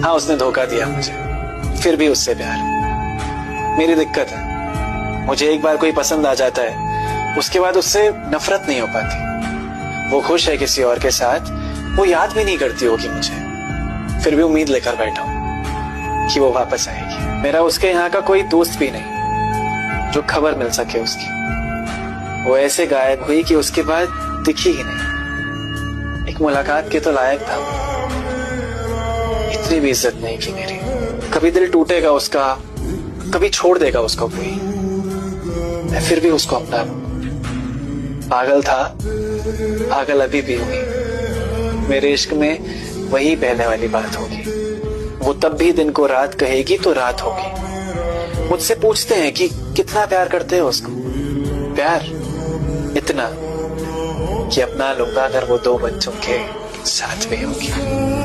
हाँ, उसने धोखा दिया मुझे, फिर भी उससे प्यार। मेरी दिक्कत है, मुझे एक बार कोई पसंद आ जाता है, उसके बाद उससे नफरत नहीं हो पाती। वो खुश है किसी और के साथ, वो याद भी नहीं करती होगी मुझे, फिर भी उम्मीद लेकर बैठा हूं कि वो वापस आएगी। मेरा उसके यहाँ का कोई दोस्त भी नहीं जो खबर मिल सके उसकी। वो ऐसे गायब हुई कि उसके बाद दिखी ही नहीं। एक मुलाकात के तो लायक था, इतनी भी इज्जत नहीं की मेरी। कभी दिल टूटेगा उसका, कभी छोड़ देगा उसको कोई, मैं फिर भी उसको अपना लूं। पागल था, पागल अभी भी हुई। मेरे इश्क में वही पहले वाली बात होगी। वो तब भी दिन को रात कहेगी तो रात होगी। मुझसे पूछते हैं कि कितना प्यार करते हो उसको। प्यार इतना कि अपना लूंगा अगर वो दो बच्चों के साथ में होगी।